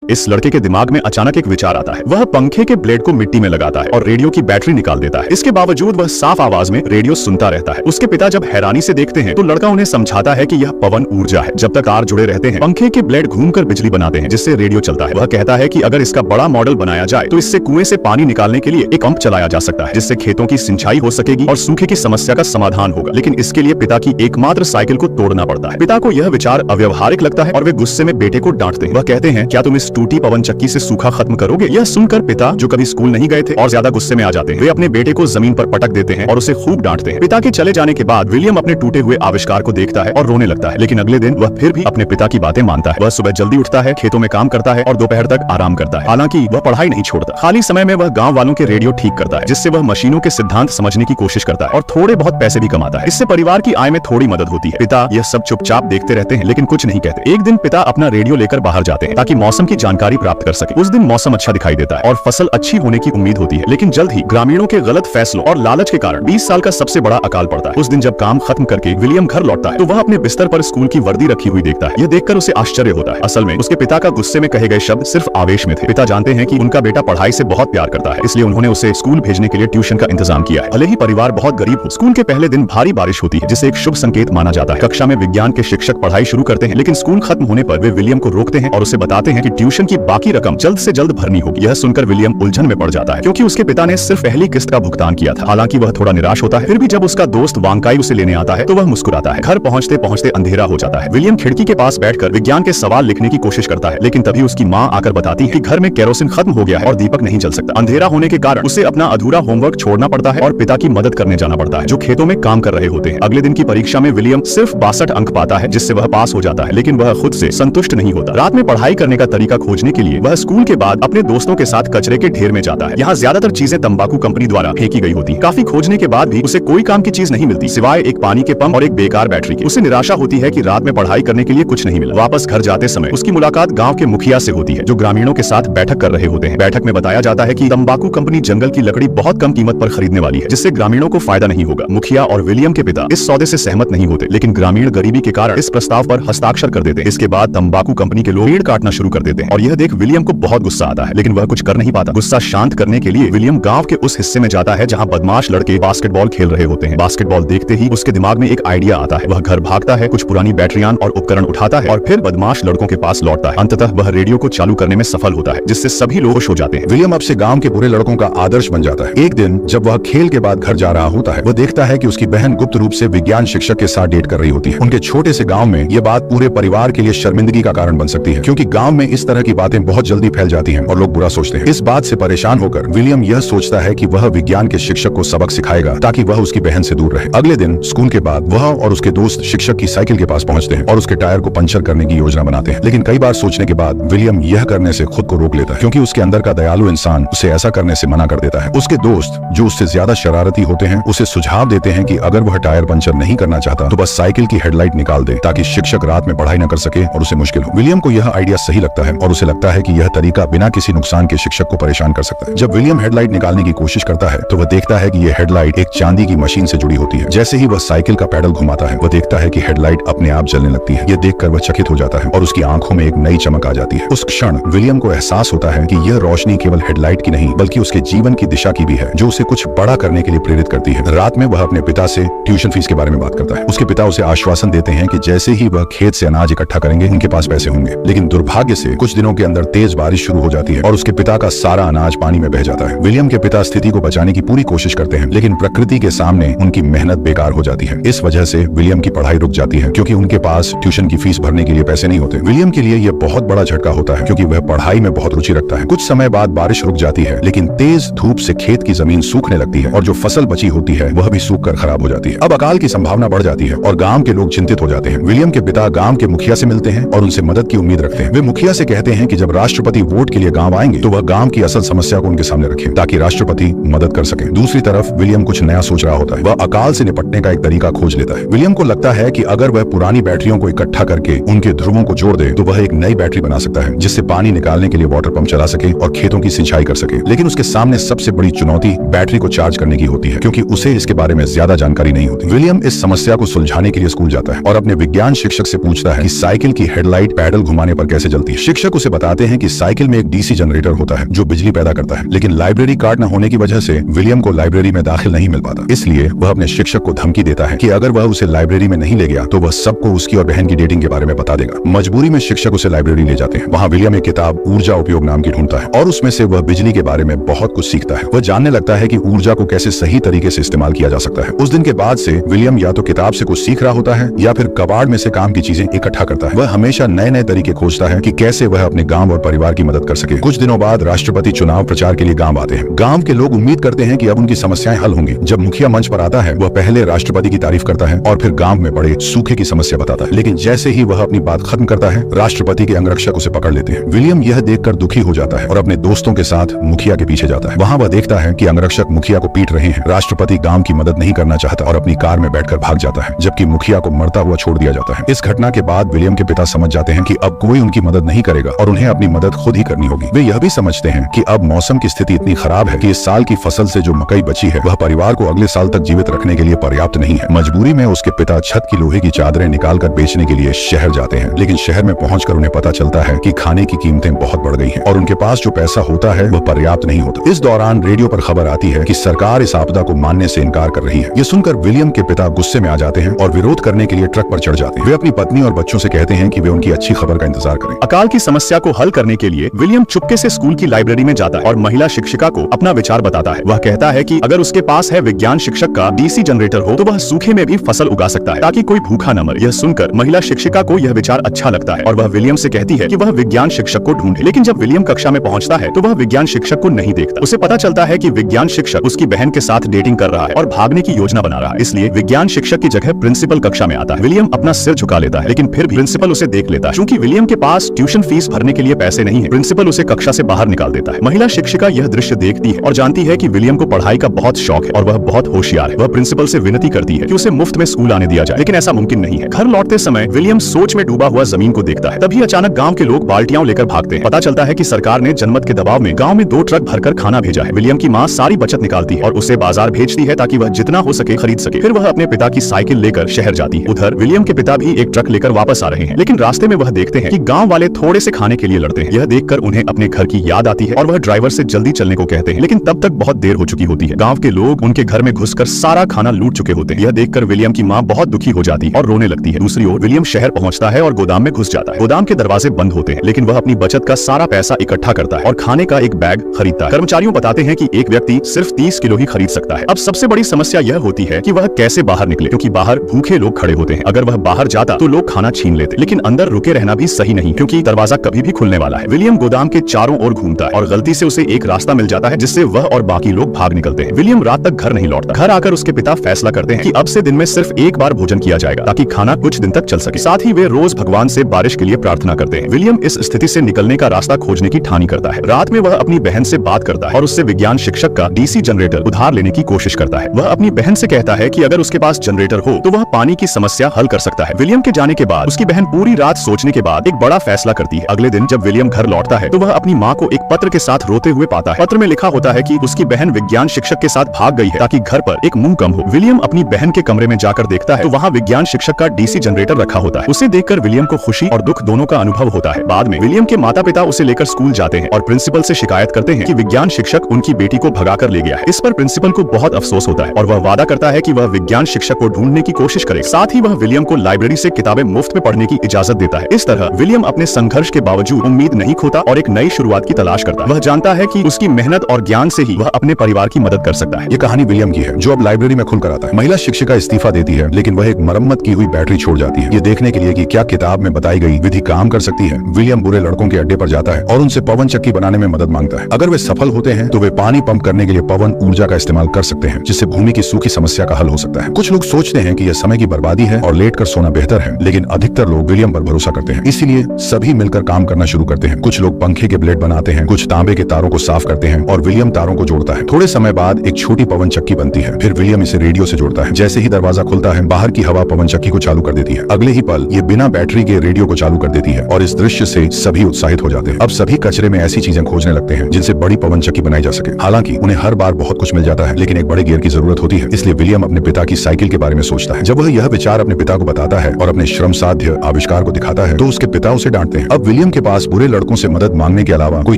इस लड़के के दिमाग में अचानक एक विचार आता है। वह पंखे के ब्लेड को मिट्टी में लगाता है और रेडियो की बैटरी निकाल देता है। इसके बावजूद वह साफ आवाज में रेडियो सुनता रहता है। उसके पिता जब हैरानी से देखते हैं तो लड़का उन्हें समझाता है कि यह पवन ऊर्जा है। जब तक तार जुड़े रहते हैं, पंखे के ब्लेड घूमकर बिजली बनाते हैं, जिससे रेडियो चलता है। वह कहता है कि अगर इसका बड़ा मॉडल बनाया जाए तो इससे कुएं से पानी निकालने के लिए एक पंप चलाया जा सकता है, जिससे खेतों की सिंचाई हो सकेगी और सूखे की समस्या का समाधान होगा। लेकिन इसके लिए पिता की एकमात्र साइकिल को तोड़ना पड़ता है। पिता को यह विचार अव्यवहारिक लगता है और वे गुस्से में बेटे को डांटते हैं। वह कहते हैं, क्या तुम इस टूटी पवन चक्की से सूखा खत्म करोगे? यह सुनकर पिता, जो कभी स्कूल नहीं गए थे, और ज्यादा गुस्से में आ जाते हैं। वे अपने बेटे को जमीन पर पटक देते हैं और उसे खूब डांटते हैं। पिता के चले जाने के बाद विलियम अपने टूटे हुए आविष्कार को देखता है और रोने लगता है। लेकिन अगले दिन वह फिर भी अपने पिता की बातें मानता है। वह सुबह जल्दी उठता है, खेतों में काम करता है और दोपहर तक आराम करता है। हालांकि वह पढ़ाई नहीं छोड़ता। खाली समय में वह गाँव वालों के रेडियो ठीक करता है, जिससे वह मशीनों के सिद्धांत समझने की कोशिश करता है और थोड़े बहुत पैसे भी कमाता है। इससे परिवार की आय में थोड़ी मदद होती है। पिता यह सब चुपचाप देखते रहते हैं, लेकिन कुछ नहीं कहते। एक दिन पिता अपना रेडियो लेकर बाहर जाते हैं ताकि मौसम की जानकारी प्राप्त कर सके। उस दिन मौसम अच्छा दिखाई देता है और फसल अच्छी होने की उम्मीद होती है। लेकिन जल्द ही ग्रामीणों के गलत फैसलों और लालच के कारण 20 साल का सबसे बड़ा अकाल पड़ता है। उस दिन जब काम खत्म करके विलियम घर लौटता है तो वह अपने बिस्तर पर स्कूल की वर्दी रखी हुई देखता है। यह देखकर उसे आश्चर्य होता है। असल में उसके पिता का गुस्से में कहे गए शब्द सिर्फ आवेश में थे। पिता जानते हैं कि उनका बेटा पढ़ाई से बहुत प्यार करता है, इसलिए उन्होंने उसे स्कूल भेजने के लिए ट्यूशन का इंतजाम किया है। भले ही परिवार बहुत गरीब हो, स्कूल के पहले दिन भारी बारिश होती है, जिसे एक शुभ संकेत माना जाता है। कक्षा में विज्ञान के शिक्षक पढ़ाई शुरू करते हैं, लेकिन स्कूल खत्म होने पर वे विलियम को रोकते हैं और उसे बताते हैं कि ट्यूशन की बाकी रकम जल्द से जल्द भरनी होगी। यह सुनकर विलियम उलझन में पड़ जाता है, क्योंकि उसके पिता ने सिर्फ पहली किस्त का भुगतान किया था। हालांकि वह थोड़ा निराश होता है। फिर भी जब उसका दोस्त वांकाई उसे लेने आता है तो वह मुस्कुराता है। घर पहुंचते पहुंचते अंधेरा हो जाता है। विलियम खिड़की के पास बैठकर विज्ञान के सवाल लिखने की कोशिश करता है, लेकिन तभी उसकी माँ आकर बताती है कि घर में केरोसिन खत्म हो गया है और दीपक नहीं जल सकता। अंधेरा होने के कारण उसे अपना अधूरा होमवर्क छोड़ना पड़ता है और पिता की मदद करने जाना पड़ता है, जो खेतों में काम कर रहे होते हैं। अगले दिन की परीक्षा में विलियम सिर्फ 62 अंक पाता है, जिससे वह पास हो जाता है। लेकिन वह खुद से संतुष्ट नहीं होता। रात में पढ़ाई करने का तरीका खोजने के लिए वह स्कूल के बाद अपने दोस्तों के साथ कचरे के ढेर में जाता है। यहाँ ज्यादातर चीजें तंबाकू कंपनी द्वारा फेंकी गई होती है। काफी खोजने के बाद भी उसे कोई काम की चीज नहीं मिलती, सिवाय एक पानी के पंप और एक बेकार बैटरी की। उसे निराशा होती है कि रात में पढ़ाई करने के लिए कुछ नहीं मिला। वापस घर जाते समय उसकी मुलाकात गांव के मुखिया से होती है, जो ग्रामीणों के साथ बैठक कर रहे होते हैं। बैठक में बताया जाता है कि तंबाकू कंपनी जंगल की लकड़ी बहुत कम कीमत पर खरीदने वाली है, जिससे ग्रामीणों को फायदा नहीं होगा। मुखिया और विलियम के पिता इस सौदे से सहमत नहीं होते, लेकिन ग्रामीण गरीबी के कारण इस प्रस्ताव पर हस्ताक्षर कर देते हैं। इसके बाद तंबाकू कंपनी के लोग पेड़ काटना शुरू कर देते हैं और यह देख विलियम को बहुत गुस्सा आता है, लेकिन वह कुछ कर नहीं पाता। गुस्सा शांत करने के लिए विलियम गांव के उस हिस्से में जाता है जहां बदमाश लड़के बास्केटबॉल खेल रहे होते हैं। बास्केटबॉल देखते ही उसके दिमाग में एक आइडिया आता है। वह घर भागता है, कुछ पुरानी बैटरियां और उपकरण उठाता है और फिर बदमाश लड़कों के पास लौटता है। अंततः वह रेडियो को चालू करने में सफल होता है, जिससे सभी लोग खुश हो जाते हैं। विलियम अब से गांव के बुरे लड़कों का आदर्श बन जाता है। एक दिन जब वह खेल के बाद घर जा रहा होता है, वह देखता है कि उसकी बहन गुप्त रूप से विज्ञान शिक्षक के साथ डेट कर रही होती है। उनके छोटे से गांव में यह बात पूरे परिवार के लिए शर्मिंदगी का कारण बन सकती है, क्योंकि गांव में इस तरह की बातें बहुत जल्दी फैल जाती हैं और लोग बुरा सोचते हैं। इस बात से परेशान होकर विलियम यह सोचता है कि वह विज्ञान के शिक्षक को सबक सिखाएगा ताकि वह उसकी बहन से दूर रहे। अगले दिन स्कूल के बाद वह और उसके दोस्त शिक्षक की साइकिल के पास पहुंचते हैं और उसके टायर को पंचर करने की योजना बनाते हैं। लेकिन कई बार सोचने के बाद विलियम यह करने से खुद को रोक लेता है, क्योंकि उसके अंदर का दयालु इंसान उसे ऐसा करने से मना कर देता है। उसके दोस्त, जो उससे ज्यादा शरारती होते हैं, उसे सुझाव देते हैं कि अगर वह टायर पंचर नहीं करना चाहता तो बस साइकिल की हेडलाइट निकाल दे, ताकि शिक्षक रात में पढ़ाई न कर सके और उसे मुश्किल हो। विलियम को यह आइडिया सही लगता है और उसे लगता है कि यह तरीका बिना किसी नुकसान के शिक्षक को परेशान कर सकता है। जब विलियम हेडलाइट निकालने की कोशिश करता है तो वह देखता है कि यह हेडलाइट एक चांदी की मशीन से जुड़ी होती है। जैसे ही वह साइकिल का पैडल घुमाता है, वह देखता है कि हेडलाइट अपने आप जलने लगती है। यह देखकर वह चकित हो जाता है और उसकी आंखों में एक नई चमक आ जाती है। उस क्षण विलियम को एहसास होता है कि यह रोशनी केवल हेडलाइट की नहीं, बल्कि उसके जीवन की दिशा की भी है, जो उसे कुछ बड़ा करने के लिए प्रेरित करती है। रात में वह अपने पिता से ट्यूशन फीस के बारे में बात करता है। उसके पिता उसे आश्वासन देते हैं कि जैसे ही वह खेत से अनाज इकट्ठा करेंगे, उनके पास पैसे होंगे। लेकिन दुर्भाग्य से कुछ दिनों के अंदर तेज बारिश शुरू हो जाती है और उसके पिता का सारा अनाज पानी में बह जाता है। विलियम के पिता स्थिति को बचाने की पूरी कोशिश करते हैं, लेकिन प्रकृति के सामने उनकी मेहनत बेकार हो जाती है। इस वजह से विलियम की पढ़ाई रुक जाती है, क्योंकि उनके पास ट्यूशन की फीस भरने के लिए पैसे नहीं होते। विलियम के लिए यह बहुत बड़ा झटका होता है, क्योंकि वह पढ़ाई में बहुत रुचि रखता है। कुछ समय बाद बारिश रुक जाती है, लेकिन तेज धूप से खेत की जमीन सूखने लगती है और जो फसल बची होती है वह भी सूख कर खराब हो जाती है। अब अकाल की संभावना बढ़ जाती है और गांव के लोग चिंतित हो जाते हैं। विलियम के पिता गांव के मुखिया से मिलते हैं और उनसे मदद की उम्मीद रखते हैं। वे मुखिया से कहते हैं कि जब राष्ट्रपति वोट के लिए गांव आएंगे तो वह गांव की असल समस्या को उनके सामने रखें, ताकि राष्ट्रपति मदद कर सके। दूसरी तरफ विलियम कुछ नया सोच रहा होता है। वह अकाल से निपटने का एक तरीका खोज लेता है। विलियम को लगता है कि अगर वह पुरानी बैटरियों को इकट्ठा करके उनके ध्रुवों को जोड़ दे तो वह एक नई बैटरी बना सकता है, जिससे पानी निकालने के लिए वाटर पंप चला सके और खेतों की सिंचाई कर सके। लेकिन उसके सामने सबसे बड़ी चुनौती बैटरी को चार्ज करने की होती है, क्योंकि उसे इसके बारे में ज्यादा जानकारी नहीं होती। विलियम इस समस्या को सुलझाने के लिए स्कूल जाता है और अपने विज्ञान शिक्षक से पूछता है कि साइकिल की हेडलाइट पैडल घुमाने पर कैसे जलती है। शिक्षक शिक्षक उसे बताते हैं कि साइकिल में एक डीसी जनरेटर होता है जो बिजली पैदा करता है, लेकिन लाइब्रेरी कार्ड न होने की वजह से विलियम को लाइब्रेरी में दाखिल नहीं मिल पाता। इसलिए वह अपने शिक्षक को धमकी देता है कि अगर वह उसे लाइब्रेरी में नहीं ले गया तो वह सबको उसकी और बहन की डेटिंग के बारे में बता देगा। मजबूरी में शिक्षक उसे लाइब्रेरी ले जाते हैं। वहाँ विलियम एक किताब ऊर्जा उपयोग नाम की ढूंढता है और उसमें से वह बिजली के बारे में बहुत कुछ सीखता है। वह जानने लगता है कि ऊर्जा को कैसे सही तरीके से इस्तेमाल किया जा सकता है। उस दिन के बाद से विलियम या तो किताब से कुछ सीख रहा होता है या फिर कबाड़ में से काम की चीजें इकट्ठा करता है। वह हमेशा नए नए तरीके खोजता है कि कैसे वह अपने गांव और परिवार की मदद कर सके। कुछ दिनों बाद राष्ट्रपति चुनाव प्रचार के लिए गांव आते हैं। गांव के लोग उम्मीद करते हैं कि अब उनकी समस्याएं हल होंगी। जब मुखिया मंच पर आता है वह पहले राष्ट्रपति की तारीफ करता है और फिर गांव में पड़े सूखे की समस्या बताता है, लेकिन जैसे ही वह अपनी बात खत्म करता है राष्ट्रपति के अंगरक्षक उसे पकड़ लेते हैं। विलियम यह देखकर दुखी हो जाता है और अपने दोस्तों के साथ मुखिया के पीछे जाता है। वहाँ वह देखता है कि अंगरक्षक मुखिया को पीट रहे हैं। राष्ट्रपति गांव की मदद नहीं करना चाहता और अपनी कार में बैठकर भाग जाता है, जबकि मुखिया को मरता हुआ छोड़ दिया जाता है। इस घटना के बाद विलियम के पिता समझ जाते हैं कि अब कोई उनकी मदद नहीं करेगा और उन्हें अपनी मदद खुद ही करनी होगी। वे यह भी समझते हैं कि अब मौसम की स्थिति इतनी खराब है कि इस साल की फसल से जो मकई बची है वह परिवार को अगले साल तक जीवित रखने के लिए पर्याप्त नहीं है। मजबूरी में उसके पिता छत की लोहे की चादरें निकालकर बेचने के लिए शहर जाते हैं, लेकिन शहर में पहुंचकर उन्हें पता चलता है कि खाने की कीमतें बहुत बढ़ गई हैं और उनके पास जो पैसा होता है वह पर्याप्त नहीं होता। इस दौरान रेडियो पर खबर आती है कि सरकार इस आपदा को मानने से इनकार कर रही है। ये सुनकर विलियम के पिता गुस्से में आ जाते हैं और विरोध करने के लिए ट्रक पर चढ़ जाते हैं। वे अपनी पत्नी और बच्चों से कहते हैं कि वे उनकी अच्छी खबर का इंतजार करें। अकाल की समस्या को हल करने के लिए विलियम चुपके से स्कूल की लाइब्रेरी में जाता है और महिला शिक्षिका को अपना विचार बताता है। वह कहता है कि अगर उसके पास है विज्ञान शिक्षक का डीसी जनरेटर हो तो वह सूखे में भी फसल उगा सकता है ताकि कोई भूखा न मरे। यह सुनकर महिला शिक्षिका को यह विचार अच्छा लगता है और वह विलियम से कहती है कि वह विज्ञान शिक्षक को ढूंढे। लेकिन जब विलियम कक्षा में पहुंचता है तो वह विज्ञान शिक्षक को नहीं देखता। उसे पता चलता है कि विज्ञान शिक्षक उसकी बहन के साथ डेटिंग कर रहा है और भागने की योजना बना रहा है। इसलिए विज्ञान शिक्षक की जगह प्रिंसिपल कक्षा में आता है। विलियम अपना सिर झुका लेता है, लेकिन फिर भी प्रिंसिपल उसे देख लेता है। क्योंकि विलियम के पास ट्यूशन फीस भरने के लिए पैसे नहीं है, प्रिंसिपल उसे कक्षा से बाहर निकाल देता है। महिला शिक्षिका यह दृश्य देखती है और जानती है कि विलियम को पढ़ाई का बहुत शौक है और वह बहुत होशियार है। वह प्रिंसिपल से विनती करती है कि उसे मुफ्त में स्कूल आने दिया जाए, लेकिन ऐसा मुमकिन नहीं है। घर लौटते समय विलियम सोच में डूबा हुआ जमीन को देखता है। तभी अचानक गांव के लोग बाल्टियां लेकर भागते हैं। पता चलता है कि सरकार ने जनमत के दबाव में गांव में 2 ट्रक भरकर खाना भेजा है। विलियम की मां सारी बचत निकालती है और उसे बाजार भेजती है ताकि वह जितना हो सके खरीद सके। फिर वह अपने पिता की साइकिल लेकर शहर जाती है। उधर विलियम के पिता भी एक ट्रक लेकर वापस आ रहे हैं, लेकिन रास्ते में वह देखते हैं कि गांव वाले थोड़े से खाने के लिए लड़ते हैं। यह देखकर उन्हें अपने घर की याद आती है और वह ड्राइवर से जल्दी चलने को कहते हैं, लेकिन तब तक बहुत देर हो चुकी होती है। गांव के लोग उनके घर में घुसकर सारा खाना लूट चुके होते हैं। यह देखकर विलियम की मां बहुत दुखी हो जाती है और रोने लगती है। दूसरी ओर विलियम शहर पहुंचता है और गोदाम में घुस जाता है। गोदाम के दरवाजे बंद होते हैं, लेकिन वह अपनी बचत का सारा पैसा इकट्ठा करता है और खाने का एक बैग खरीदता है। कर्मचारियों बताते हैं कि एक व्यक्ति सिर्फ 30 किलो ही खरीद सकता है। अब सबसे बड़ी समस्या यह होती है कि वह कैसे बाहर निकले, क्योंकि बाहर भूखे लोग खड़े होते हैं। अगर वह बाहर जाता तो लोग खाना छीन लेते, लेकिन अंदर रुके रहना भी सही नहीं, क्योंकि दरवाजा कभी भी खुलने वाला है। विलियम गोदाम के चारों ओर घूमता है और गलती से उसे एक रास्ता मिल जाता है जिससे वह और बाकी लोग भाग निकलते हैं। विलियम रात तक घर नहीं लौटता। घर आकर उसके पिता फैसला करते हैं कि अब से दिन में सिर्फ एक बार भोजन किया जाएगा ताकि खाना कुछ दिन तक चल सके। साथ ही वे रोज भगवान से बारिश के लिए प्रार्थना करते हैं। विलियम इस स्थिति से निकलने का रास्ता खोजने की ठानी करता है। रात में वह अपनी बहन से बात करता है और उससे विज्ञान शिक्षक का डीसी जनरेटर उधार लेने की कोशिश करता है। वह अपनी बहन से कहता है कि अगर उसके पास जनरेटर हो तो वह पानी की समस्या हल कर सकता है। विलियम के जाने के बाद उसकी बहन पूरी रात सोचने के बाद एक बड़ा फैसला करती है। अगले दिन जब विलियम घर लौटता है तो वह अपनी माँ को एक पत्र के साथ रोते हुए पाता है। पत्र में लिखा होता है कि उसकी बहन विज्ञान शिक्षक के साथ भाग गई है ताकि घर पर एक मुंह कम हो। विलियम अपनी बहन के कमरे में जाकर देखता है तो वहाँ विज्ञान शिक्षक का डीसी जनरेटर रखा होता है। उसे देखकर विलियम को खुशी और दुख दोनों का अनुभव होता है। बाद में विलियम के माता पिता उसे लेकर स्कूल जाते हैं और प्रिंसिपल से शिकायत करते हैं कि विज्ञान शिक्षक उनकी बेटी को भगाकर ले गया है। इस पर प्रिंसिपल को बहुत अफसोस होता है और वह वादा करता है कि वह विज्ञान शिक्षक को ढूंढने की कोशिश करे। साथ ही वह विलियम को लाइब्रेरी से किताबें मुफ्त में पढ़ने की इजाजत देता है। इस तरह विलियम अपने संघर्ष के बावजूद उम्मीद नहीं खोता और एक नई शुरुआत की तलाश करता है। वह जानता है कि उसकी मेहनत और ज्ञान से ही वह अपने परिवार की मदद कर सकता है। ये कहानी विलियम की है जो अब लाइब्रेरी में खुलकर आता है। महिला शिक्षिका इस्तीफा देती है, लेकिन वह एक मरम्मत की हुई बैटरी छोड़ जाती है। ये देखने के लिए कि क्या किताब में बताई गई विधि काम कर सकती है, विलियम बुरे लड़कों के अड्डे पर जाता है और उनसे पवन चक्की बनाने में मदद मांगता है। अगर वे सफल होते हैं तो वे पानी पंप करने के लिए पवन ऊर्जा का इस्तेमाल कर सकते हैं, जिससे भूमि की सूखी समस्या का हल हो सकता है। कुछ लोग सोचते हैं कि यह समय की बर्बादी है और लेट कर सोना बेहतर है, लेकिन अधिकतर लोग विलियम पर भरोसा करते हैं। इसीलिए सभी मिलकर काम करना शुरू करते हैं। कुछ लोग पंखे के ब्लेड बनाते हैं, कुछ तांबे के तारों को साफ करते हैं और विलियम तारों को जोड़ता है। थोड़े समय बाद एक छोटी पवन चक्की बनती है। फिर विलियम इसे रेडियो से जोड़ता है। जैसे ही दरवाजा खुलता है बाहर की हवा पवन चक्की को चालू कर देती है। अगले ही पल ये बिना बैटरी के रेडियो को चालू कर देती है और इस दृश्य से सभी उत्साहित हो जाते हैं। अब सभी कचरे में ऐसी चीजें खोजने लगते हैं जिनसे बड़ी पवन चक्की बनाई जा सके। हालांकि उन्हें हर बार बहुत कुछ मिल जाता है, लेकिन एक बड़े गियर की जरूरत होती है। इसलिए विलियम अपने पिता की साइकिल के बारे में सोचता है। जब वह यह विचार अपने पिता को बताता है और अपने श्रम साध्य आविष्कार को दिखाता है तो उसके पिता उसे डांटते हैं। अब विलियम के पास बुरे लड़कों से मदद मांगने के अलावा कोई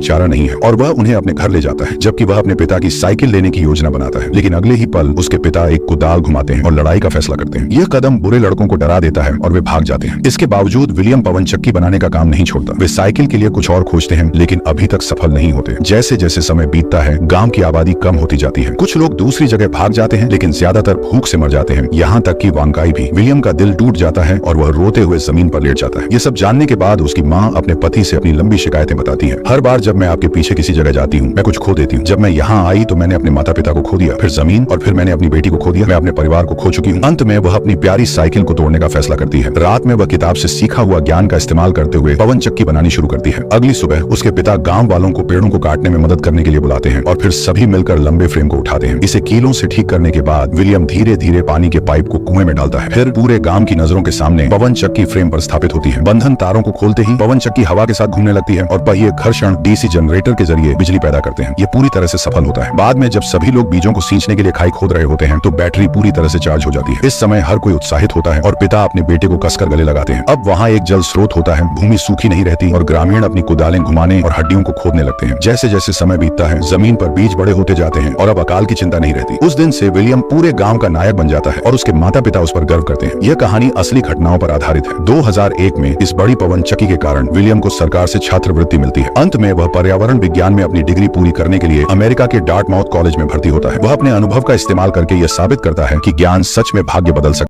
चारा नहीं है और वह उन्हें अपने घर ले जाता है, जबकि वह अपने पिता की साइकिल लेने की योजना बनाता है। लेकिन अगले ही पल उसके पिता एक कुदाल घुमाते हैं और लड़ाई का फैसला करते हैं। यह कदम बुरे लड़कों को डरा देता है और वे भाग जाते हैं। इसके बावजूद विलियम पवन चक्की बनाने का काम नहीं छोड़ता। वे साइकिल के लिए कुछ और खोजते हैं, लेकिन अभी तक सफल नहीं होते। जैसे जैसे समय बीतता है, गांव की आबादी कम होती जाती है। कुछ लोग दूसरी जगह भाग जाते हैं, लेकिन ज्यादातर भूख से मर जाते हैं। यहाँ तक कि वांकाई भी। विलियम का दिल टूट जाता है और वह रोते हुए जमीन पर लेट जाता है। ये सब जानने के बाद उसकी माँ अपने पति से अपनी लंबी शिकायतें बताती है। हर बार जब मैं आपके पीछे किसी जगह जाती हूँ, मैं कुछ खो देती हूँ। जब मैं यहाँ आई तो मैंने अपने माता पिता को खो दिया, फिर जमीन, और फिर मैंने अपनी बेटी को खो दिया। मैं अपने परिवार को खो चुकी हूँ। अंत में वह अपनी प्यारी साइकिल को तोड़ने का फैसला करती है। रात में वह किताब से सीखा हुआ ज्ञान का इस्तेमाल करते हुए पवन चक्की बनानी शुरू करती है। अगली सुबह उसके पिता गांव वालों को पेड़ों को काटने में मदद करने के लिए बुलाते हैं और फिर सभी मिलकर लंबे फ्रेम को उठाते हैं। इसे कीलों से ठीक करने के बाद विलियम धीरे धीरे पानी के पाइप को कुएं में डालता है। फिर पूरे गांव की नजरों के सामने पवन चक्की फ्रेम पर स्थापित होती है। बंधन तारों को खोलते ही पवन चक्की हवा के साथ घूमने लगती है और पहिए घर्षण डीसी जनरेटर के जरिए बिजली पैदा करते हैं। ये पूरी तरह से सफल होता है। बाद में जब सभी लोग बीजों को सींचने के लिए खाई खोद रहे होते हैं तो बैटरी पूरी तरह से चार्ज हो जाती है। इस समय हर कोई उत्साहित होता है और पिता अपने बेटे को कसकर गले लगाते हैं। अब वहाँ एक जल स्रोत होता है, भूमि सूखी नहीं रहती और ग्रामीण अपनी कुदालें घुमाने और हड्डियों को खोदने लगते हैं। जैसे जैसे समय बीतता है, जमीन पर बीज बड़े होते जाते हैं और अब अकाल की चिंता नहीं रहती। उस दिन से विलियम पूरे गांव का नायक बन जाता है और उसके माता पिता उस पर गर्व करते हैं। यह कहानी असली घटनाओं पर आधारित है। 2001 में इस बड़ी पवन चक्की के कारण विलियम को सरकार से छात्रवृत्ति मिलती है। अंत में वह पर्यावरण विज्ञान में अपनी डिग्री पूरी करने के लिए अमेरिका के डार्टमाउथ कॉलेज में भर्ती होता है। वह अपने अनुभव का इस्तेमाल करके यह साबित करता है कि ज्ञान सच में भाग्य बदल सकता है।